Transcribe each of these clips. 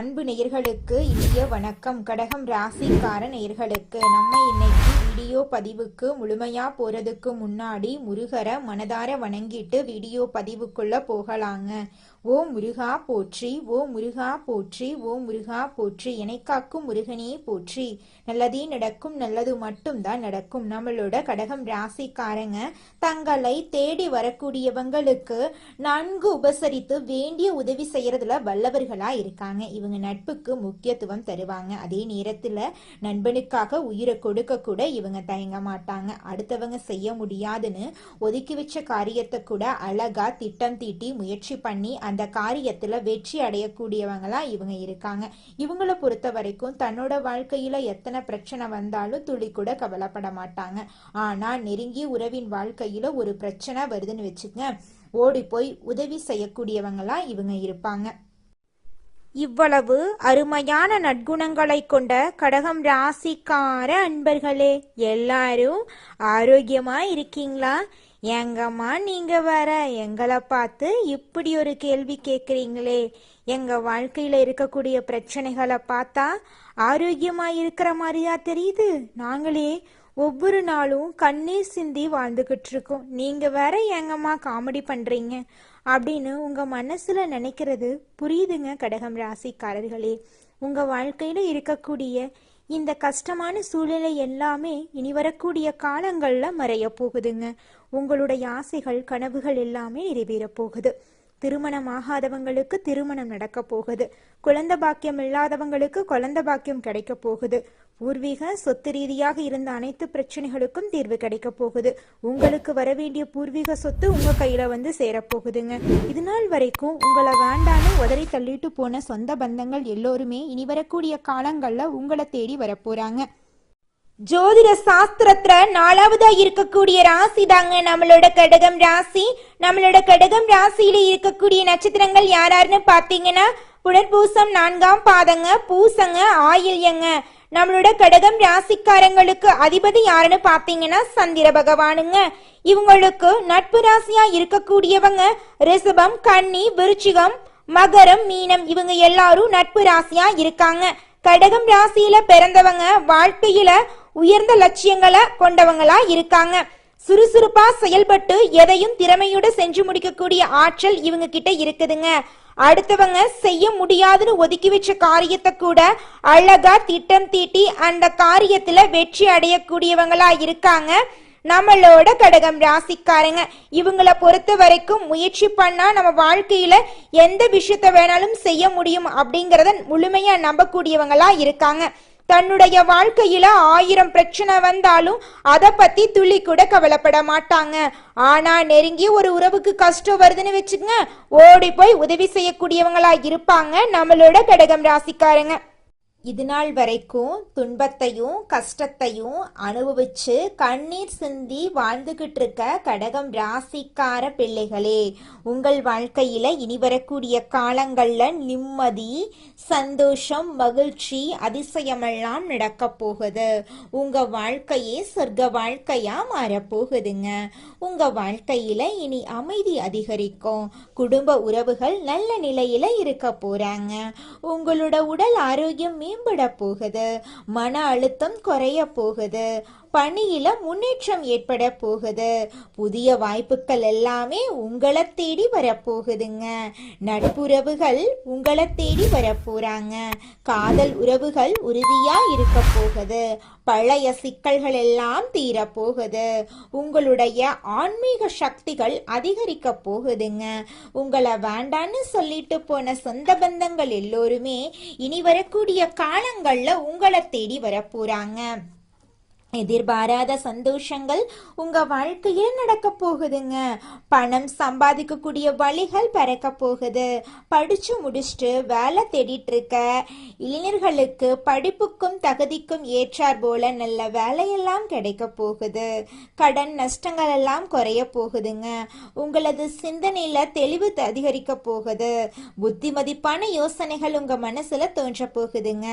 அன்பு நேயர்களுக்கு இனிய வணக்கம். கடகம் ராசிக்கார நேயர்களுக்கு நம்ம இன்னைக்கு வீடியோ பதிவுக்கு முழுமையா போறதுக்கு முன்னாடி முருகரை மனதார வணங்கிட்டு வீடியோ பதிவுக்குள்ள போகலாங்க. ஓ முருகா போற்றி, ஓ முருகா போற்றி, ஓ முருகா போற்றி, எனக்காக்கும் முருகனே போற்றி. நல்லதே நடக்கும், நல்லது மட்டும்தான் நடக்கும். நம்மளோட கடகம் ராசிக்காரங்க தங்களை தேடி வரக்கூடியவங்களுக்கு நன்கு உபசரித்து வேண்டிய உதவி செய்யறதுல வல்லவர்களா இருக்காங்க. இவங்க நட்புக்கு முக்கியத்துவம் தருவாங்க. அதே நேரத்துல நண்பனுக்காக உயிரை கொடுக்க கூட இவங்க தயங்க மாட்டாங்க. அடுத்தவங்க செய்ய முடியாதுன்னு ஒதுக்கி வச்ச காரியத்தை கூட அழகா திட்டம் தீட்டி முயற்சி பண்ணி அந்த காரியத்துல வெற்றி அடையக்கூடியவங்களா இவங்க இருக்காங்க. இவங்களை பொறுத்த வரைக்கும் தன்னோட வாழ்க்கையில எத்தனை பிரச்சனை வந்தாலும் துளி கூட கவலைப்பட மாட்டாங்க. ஆனா நெருங்கிய உறவின் வாழ்க்கையில ஒரு பிரச்சனை வருதுன்னு வச்சுங்க, ஓடி போய் உதவி செய்யக்கூடியவங்களா இவங்க இருப்பாங்க. இவ்வளவு அருமையான நற்குணங்களை கொண்ட கடகம் ராசிக்கார அன்பர்களே, எல்லாரும் ஆரோக்கியமா இருக்கீங்களா? எங்கம்மா நீங்க வர எங்களை பார்த்து இப்படி ஒரு கேள்வி கேட்குறீங்களே? எங்க வாழ்க்கையில இருக்கக்கூடிய பிரச்சனைகளை பார்த்தா ஆரோக்கியமா இருக்கிற மாதிரியா தெரியுது? நாங்களே ஒவ்வொரு நாளும் கண்ணீர் சிந்தி வாழ்ந்துகிட்டு இருக்கோம். நீங்க வேற எங்கம்மா காமெடி பண்றீங்க அப்படின்னு உங்க மனசுல நினைக்கிறது புரியுதுங்க. கடகம் ராசிக்காரர்களே, உங்க வாழ்க்கையில இருக்கக்கூடிய இந்த கஷ்டமான சூழ்நிலை எல்லாமே இனி வரக்கூடிய காலங்கள்ல மறைய போகுதுங்க. உங்களுடைய ஆசைகள் கனவுகள் எல்லாமே நிறைவேற போகுது. திருமணம் ஆகாதவங்களுக்கு திருமணம் நடக்க போகுது. குழந்தை பாக்கியம் இல்லாதவங்களுக்கு குழந்தை பாக்கியம் கிடைக்க போகுது. பூர்வீக சொத்து ரீதியாக இருந்த அனைத்து பிரச்சனைகளுக்கும் தீர்வு கிடைக்க போகுது. உங்களுக்கு வர வேண்டிய பூர்வீக சொத்து உங்க கையில வந்து சேரப்போகுதுங்க. இது நாள் வரைக்கும் உங்களை வேண்டான்னு உதறி தள்ளிட்டு போன சொந்த பந்தங்கள் எல்லோருமே இனி வரக்கூடிய காலங்கள்ல உங்களை தேடி வரப்போறாங்க. ஜோதிட சாஸ்திரத்துல 4வதா இருக்கக்கூடிய ராசி தாங்க நம்மளோட கடகம் ராசி. நம்மளோட கடகம் ராசியில இருக்கக்கூடிய நட்சத்திரங்கள் யாராருன்னு பாத்தீங்கன்னா புனர்பூசம் 4ஆம் பாதங்க, பூசங்க, ஆயில்யங்க. நம்மளோட கடகம் ராசிக்காரங்களுக்கு அதிபதி யாருன்னு பாத்தீங்கன்னா சந்திர பகவானுங்க. இவங்களுக்கு நட்பு ராசியா இருக்கக்கூடியவங்க ரிஷபம், கன்னி, விருச்சிகம், மகரம், மீனம். இவங்க எல்லாரும் நட்பு ராசியா இருக்காங்க. கடகம் ராசியில பிறந்தவங்க வாழ்க்கையில உயர்ந்த லட்சியங்களை கொண்டவங்களா இருக்காங்க. சுறுசுறுப்பா செயல்பட்டு எதையும் திறமையோட செஞ்சு முடிக்கக்கூடிய ஆற்றல் இவங்க கிட்ட இருக்குதுங்க. அடுத்தவங்க செய்ய முடியாதுன்னு ஒதுக்கி வச்ச காரியத்தை கூட அழகா திட்டம் தீட்டி அந்த காரியத்துல வெற்றி அடையக்கூடியவங்களா இருக்காங்க நம்மளோட கடகம் ராசிக்காரங்க. இவங்களை பொறுத்த வரைக்கும் முயற்சி பண்ணா நம்ம வாழ்க்கையில எந்த விஷயத்த வேணாலும் செய்ய முடியும் அப்படிங்கறத முழுமையா நம்பக்கூடியவங்களா இருக்காங்க. தன்னுடைய வாழ்க்கையில 1000 பிரச்சனை வந்தாலும் அதை பத்தி துளி கூட கவலைப்பட மாட்டாங்க. ஆனா நெருங்கி ஒரு உறவுக்கு கஷ்டம் வருதுன்னு வச்சுக்கங்க, ஓடி போய் உதவி செய்யக்கூடியவங்களா இருப்பாங்க நம்மளோட கடகம் ராசிக்காரங்க. இது நாள் வரைக்கும் துன்பத்தையும் கஷ்டத்தையும் அனுபவிச்சு கண்ணீர் சிந்தி வாழ்ந்துகிட்டு இருக்க கடகம் ராசிக்கார பிள்ளைகளே, உங்கள் வாழ்க்கையில இனி வரக்கூடிய காலங்கள்ல நிம்மதி, சந்தோஷம், மகிழ்ச்சி, அதிசயமெல்லாம் நடக்க போகுது. உங்க வாழ்க்கையே சொர்க்க வாழ்க்கையா மாறப்போகுதுங்க. உங்க வாழ்க்கையில இனி அமைதி அதிகரிக்கும். குடும்ப உறவுகள் நல்ல நிலையில இருக்க போறாங்க. உங்களோட உடல் ஆரோக்கியம் மேம்பட போகுது. மன அழுத்தம் குறைய போகுது. பணியில முன்னேற்றம் ஏற்பட போகுது. புதிய வாய்ப்புகள் எல்லாமே உங்களை தேடி வரப்போகுதுங்க. நட்புறவுகள் உங்களை தேடி வரப்போறாங்க. காதல் உறவுகள் உறுதியா இருக்க போகுது. பழைய சிக்கல்கள் எல்லாம் தீர போகுது. உங்களுடைய ஆன்மீக சக்திகள் அதிகரிக்க போகுதுங்க. உங்களை வேண்டான்னு சொல்லிட்டு போன சொந்த பந்தங்கள் எல்லோருமே இனி வரக்கூடிய காலங்கள்ல உங்களை தேடி வரப்போறாங்க. எதிர்பாராத சந்தோஷங்கள் உங்க வாழ்க்கையே நடக்க போகுதுங்க. பணம் சம்பாதிக்கக்கூடிய வழிகள் பிறக்க போகுது. படிச்சு முடிச்சுட்டு வேலை தேடிட்டு இருக்க இளைஞர்களுக்கு படிப்புக்கும் தகுதிக்கும் ஏற்றார் போல நல்ல வேலையெல்லாம் கிடைக்க போகுது. கடன் நஷ்டங்கள் எல்லாம் குறைய போகுதுங்க. உங்களது சிந்தனையில தெளிவு அதிகரிக்க போகுது. புத்திமதிப்பான யோசனைகள் உங்க மனசுல தோன்ற போகுதுங்க.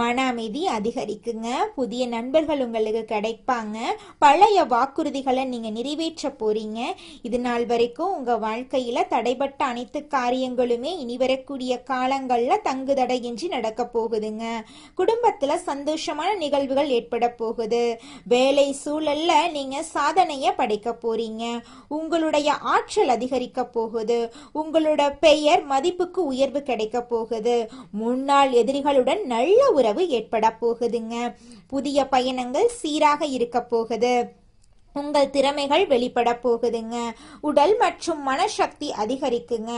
மன அமைதி அதிகரிக்குங்க. புதிய நண்பர்கள் உங்களுக்கு உங்களுக்கு கிடைப்பாங்க. பழைய வாக்குறுதிகளை நீங்க நிறைவேற்ற போறீங்க. இது நாள் வரைக்கும் உங்க வாழ்க்கையில தடைபட்ட அனைத்து காரியங்களுமே இனி வரக்கூடிய காலங்கள்ல தங்கு தடையின்றி நடக்க போகுதுங்க. குடும்பத்துல சந்தோஷமான நிகழ்வுகள் ஏற்பட போகுது. வேலை சூழல்ல நீங்க சாதனைய படைக்க போறீங்க. உங்களுடைய ஆற்றல் அதிகரிக்க போகுது. உங்களோட பெயர் மதிப்புக்கு உயர்வு கிடைக்க போகுது. முன்னாள் எதிரிகளுடன் நல்ல உறவு ஏற்பட போகுதுங்க. புதிய பயணங்கள் சீராக இருக்க போகுது. உங்கள் திறமைகள் வெளிப்பட போகுதுங்க. உடல் மற்றும் மனசக்தி அதிகரிக்குங்க.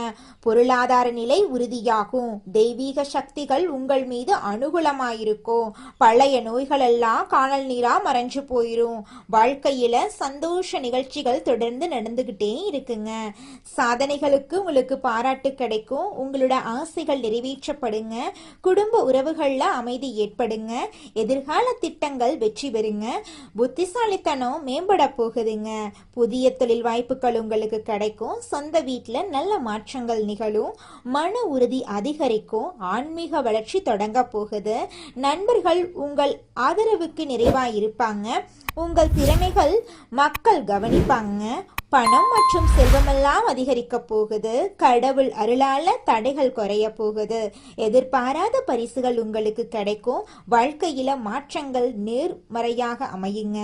பொருளாதார நிலை உறுதியாகும். தெய்வீக சக்திகள் உங்கள் மீது அனுகூலமாயிருக்கும். பழைய நோய்கள் எல்லாம் காணல் நீரா மறைஞ்சு போயிரும். வாழ்க்கையில சந்தோஷ நிகழ்ச்சிகள் தொடர்ந்து நடந்துகிட்டே இருக்குங்க. சாதனைகளுக்கு உங்களுக்கு பாராட்டு கிடைக்கும். உங்களோட ஆசைகள் நிறைவேற்றப்படுங்க. குடும்ப உறவுகள்ல அமைதி ஏற்படுங்க. எதிர்கால திட்டங்கள் வெற்றி பெறுங்க. புத்திசாலித்தனம் மேம்பட போகுதுங்க. புதிய தொழில் வாய்ப்புகள் உங்களுக்கு கிடைக்கும். சொந்த வீட்டில் நல்ல மாற்றங்கள் நிகழும். மன உறுதி அதிகரிக்கும். ஆன்மீக வளர்ச்சி தொடங்க போகுது. நண்பர்கள் உங்கள் ஆதரவுக்கு நிறைவாக இருப்பாங்க. உங்கள் திறமைகள் மக்கள் கவனிப்பாங்க. பணம் மற்றும் செல்வமெல்லாம் அதிகரிக்க போகுது. கடவுள் அருளால தடைகள் குறைய போகுது. எதிர்பாராத பரிசுகள் உங்களுக்கு கிடைக்கும். வாழ்க்கையில மாற்றங்கள் நேர்மறையாக அமையுங்க.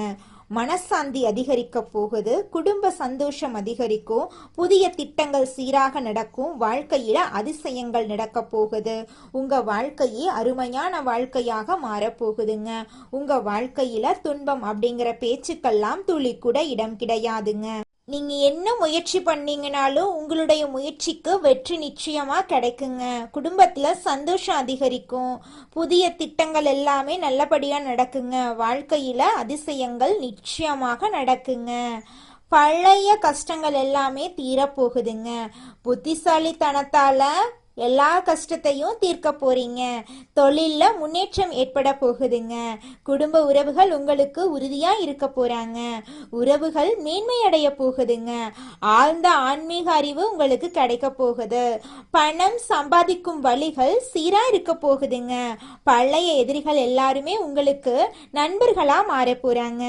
மனசாந்தி அதிகரிக்க போகுது. குடும்ப சந்தோஷம் அதிகரிக்கும். புதிய திட்டங்கள் சீராக நடக்கும். வாழ்க்கையில அதிசயங்கள் நடக்க போகுது. உங்க வாழ்க்கையே அருமையான வாழ்க்கையாக மாறப்போகுதுங்க. உங்க வாழ்க்கையில துன்பம் அப்படிங்கிற பேச்சுக்கெல்லாம் துளி கூட இடம் கிடையாதுங்க. நீங்க என்ன முயற்சி பண்ணீங்கனாலும் உங்களுடைய முயற்சிக்கு வெற்றி நிச்சயமா கிடைக்குங்க. குடும்பத்துல சந்தோஷம் அதிகரிக்கும். புதிய திட்டங்கள் எல்லாமே நல்லபடியா நடக்குங்க. வாழ்க்கையில அதிசயங்கள் நிச்சயமாக நடக்குங்க. பழைய கஷ்டங்கள் எல்லாமே தீரப்போகுதுங்க. புத்திசாலித்தனத்தால எல்லா கஷ்டத்தையும் தீர்க்க போறீங்க. தொழில்ல முன்னேற்றம் ஏற்பட போகுதுங்க. குடும்ப உறவுகள் உங்களுக்கு உறுதியா இருக்க போறாங்க. உறவுகள் மேன்மையடைய போகுதுங்க. ஆழ்ந்த ஆன்மீக அறிவு உங்களுக்கு கிடைக்க போகுது. பணம் சம்பாதிக்கும் வழிகள் சீரா இருக்க போகுதுங்க. பழைய எதிரிகள் எல்லாருமே உங்களுக்கு நண்பர்களா மாற போறாங்க.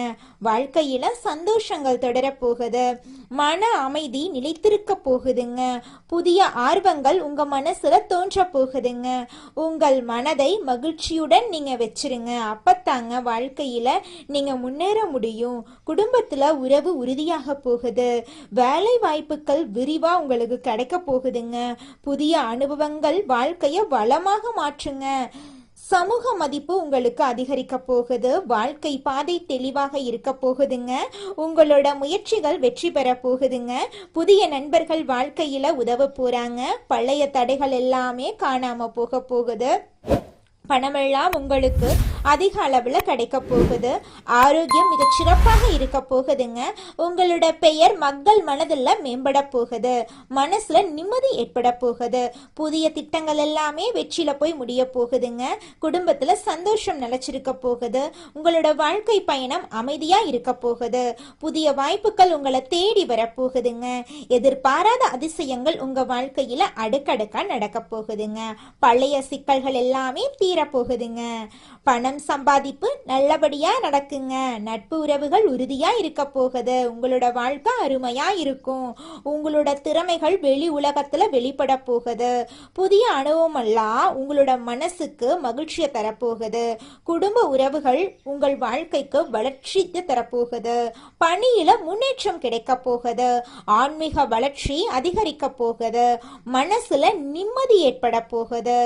வாழ்க்கையில சந்தோஷங்கள் தொடர போகுது. மன அமைதி நிலைத்திருக்க போகுதுங்க. புதிய ஆர்வங்கள் உங்க மனசுல தோன்ற போகுதுங்க. உங்கள் மனதை மகிழ்ச்சியுடன் நீங்க வச்சிருங்க. அப்பத்தாங்க வாழ்க்கையில நீங்க முன்னேற முடியும். குடும்பத்துல உறவு உறுதியாக போகுது. வேலை வாய்ப்புகள் விரிவா உங்களுக்கு கிடைக்க போகுதுங்க. புதிய அனுபவங்கள் வாழ்க்கைய வளமாக மாற்றுங்க. சமூக மதிப்பு உங்களுக்கு அதிகரிக்க போகுது. வாழ்க்கை பாதை தெளிவாக இருக்க போகுதுங்க. உங்களோட முயற்சிகள் வெற்றி பெற போகுதுங்க. புதிய நண்பர்கள் வாழ்க்கையில உதவ போறாங்க. பழைய தடைகள் எல்லாமே காணாம போக போகுது. பணமெல்லாம் உங்களுக்கு அதிக அளவில் கிடைக்க போகுது. ஆரோக்கியம் மிகச் சிறப்பாக இருக்க போகுதுங்க. உங்களோட பெயர் மக்கள் மனதில் மேம்பட போகுது. மனசுல நிம்மதி ஏற்பட போகுது. புதிய திட்டங்கள் எல்லாமே வெற்றியில போய் முடிய போகுதுங்க. குடும்பத்துல சந்தோஷம் நிலைச்சிருக்க போகுது. உங்களோட வாழ்க்கை பயணம் அமைதியா இருக்க போகுது. புதிய வாய்ப்புகள் உங்களை தேடி வரப்போகுதுங்க. எதிர்பாராத அதிசயங்கள் உங்க வாழ்க்கையில அடுக்கடுக்கா நடக்க போகுதுங்க. பழைய சிக்கல்கள் எல்லாமே தீர போகுதுங்க. பணம் சம்பாதிப்பு நல்லபடியா நடக்குங்க. நட்பு உறவுகள் உறுதியா இருக்க போகுது. உங்களோட வாழ்க்கை அருமையா இருக்கும். உங்களோட திறமைகள் வெளி உலகத்துல வெளிப்பட போகுது. புதிய அனுபவம் எல்லாம் உங்களோட மனசுக்கு மகிழ்ச்சியை தரப்போகுது. குடும்ப உறவுகள் உங்கள் வாழ்க்கைக்கு வளர்ச்சி தரப்போகுது. பணியில முன்னேற்றம் கிடைக்க போகுது. ஆன்மீக வளர்ச்சி அதிகரிக்க போகுது. மனசுல நிம்மதி ஏற்பட போகுது.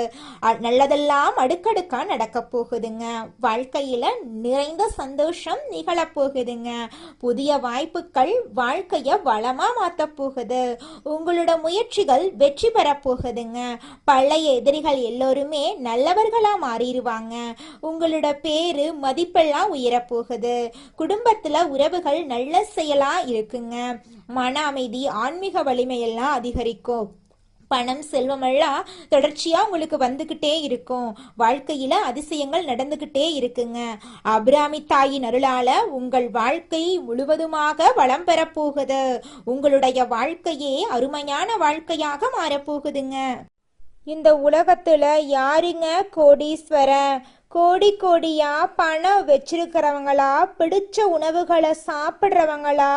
நல்லதெல்லாம் அடுக்கடுக்கா நடக்க போகுதுங்க. வாழ்க்கையில நிறைந்த சந்தோஷம் நிகழப்போகுதுங்க. புதிய வாய்ப்புகள் வாழ்க்கைய வளமா மாத்த போகுது. உங்களோட முயற்சிகள் வெற்றி பெற போகுதுங்க. பழைய எதிரிகள் எல்லோருமே நல்லவர்களா மாறிடுவாங்க. உங்களோட பேரு மதிப்பெல்லாம் உயரப்போகுது. குடும்பத்துல உறவுகள் நல்ல செயலா இருக்குங்க. மன அமைதி ஆன்மீக வலிமையெல்லாம் அதிகரிக்கும். பணம் செல்வமெல்லாம் தொடர்ச்சியா உங்களுக்கு வந்துகிட்டே இருக்கும். வாழ்க்கையில அதிசயங்கள் நடந்துகிட்டே இருக்குங்க. அபிராமி தாயின் அருளால உங்கள் வாழ்க்கை முழுவதுமாக வளம் பெற போகுது. உங்களுடைய வாழ்க்கையே அருமையான வாழ்க்கையாக மாறப்போகுதுங்க. இந்த உலகத்துல யாருங்க கோடீஸ்வரன்? கோடி கோடியா பணம் வச்சிருக்கிறவங்களா, பிடிச்ச உணவுகளை சாப்பிட்றவங்களா,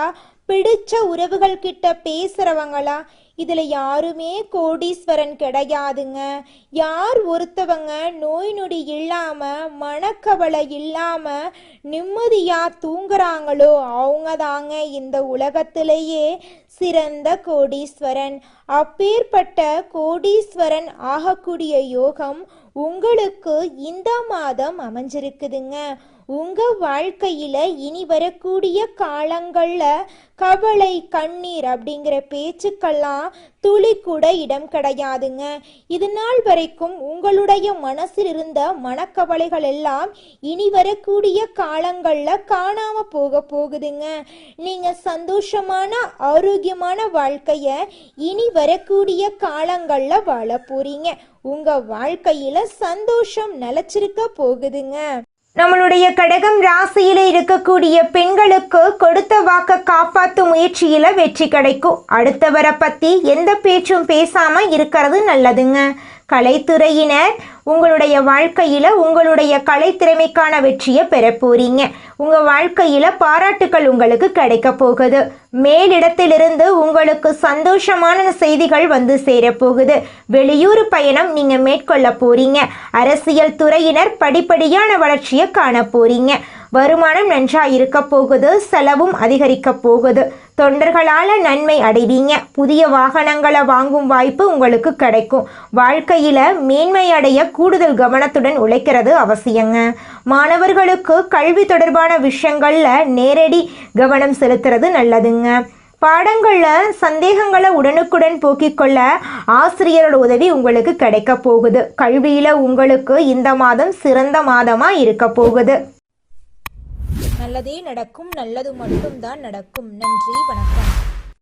பிடிச்ச உறவுகள் கிட்ட பேசுறவங்களா, இதுல யாருமே கோடீஸ்வரன் கிடையாதுங்க. யார் ஒருத்தவங்க நோய் நொடி இல்லாம, மனக்கவலை இல்லாம நிம்மதியா தூங்குறாங்களோ அவங்க தாங்க இந்த உலகத்திலேயே சிறந்த கோடீஸ்வரன். அப்பேற்பட்ட கோடீஸ்வரன் ஆகக்கூடிய யோகம் உங்களுக்கு இந்த மாதம் அமைஞ்சிருக்குதுங்க. உங்க வாழ்க்கையில இனி வரக்கூடிய காலங்கள்ல கவலை, கண்ணீர் அப்படிங்கிற பேச்சுக்கெல்லாம் துளி கூட இடம் கிடையாதுங்க. இது நாள் வரைக்கும் உங்களுடைய மனசில் இருந்த மனக்கவலைகள் எல்லாம் இனி வரக்கூடிய காலங்கள்ல காணாம போகுதுங்க. நீங்க சந்தோஷமான ஆரோக்கியமான வாழ்க்கைய இனி வரக்கூடிய காலங்கள்ல வாழ போறீங்க. உங்க வாழ்க்கையில சந்தோஷம் நிலைச்சிருக்க போகுதுங்க. நம்மளுடைய கடகம் ராசியில இருக்கக்கூடிய பெண்களுக்கு கொடுத்த வாக்க காப்பாற்றும் முயற்சியில வெற்றி கிடைக்கும். அடுத்தவரை பத்தி எந்த பேச்சும் பேசாம இருக்கிறது நல்லதுங்க. கலைத்துறையினர் உங்களுடைய வாழ்க்கையில உங்களுடைய கலைத்திறமைக்கான வெற்றியை பெற போறீங்க. உங்க வாழ்க்கையில பாராட்டுக்கள் உங்களுக்கு கிடைக்க போகுது. மேலிடத்திலிருந்து உங்களுக்கு சந்தோஷமான செய்திகள் வந்து சேரப்போகுது. வெளியூர் பயணம் நீங்க மேற்கொள்ள போறீங்க. அரசியல் துறையினர் படிப்படியான வளர்ச்சியை காண போறீங்க. வருமானம் நன்றா இருக்க போகுது. செலவும் அதிகரிக்க போகுது. தொண்டர்களால நன்மை அடைவீங்க. புதிய வாகனங்களை வாங்கும் வாய்ப்பு உங்களுக்கு கிடைக்கும். வாழ்க்கையில மேன்மை அடைய கூடுதல் கவனத்துடன் உழைக்கிறது அவசியங்க. மாணவர்களுக்கு கல்வி தொடர்பான விஷயங்கள்ல நேரடி கவனம் செலுத்துறது நல்லதுங்க. பாடங்கள்ல சந்தேகங்களை உடனுக்குடன் போக்கிக் கொள்ள ஆசிரியரோட உதவி உங்களுக்கு கிடைக்க போகுது. கல்வியில உங்களுக்கு இந்த மாதம் சிறந்த மாதமா இருக்க போகுது. நல்லதே நடக்கும். நல்லது மட்டும்தான் நடக்கும். நன்றி, வணக்கம்.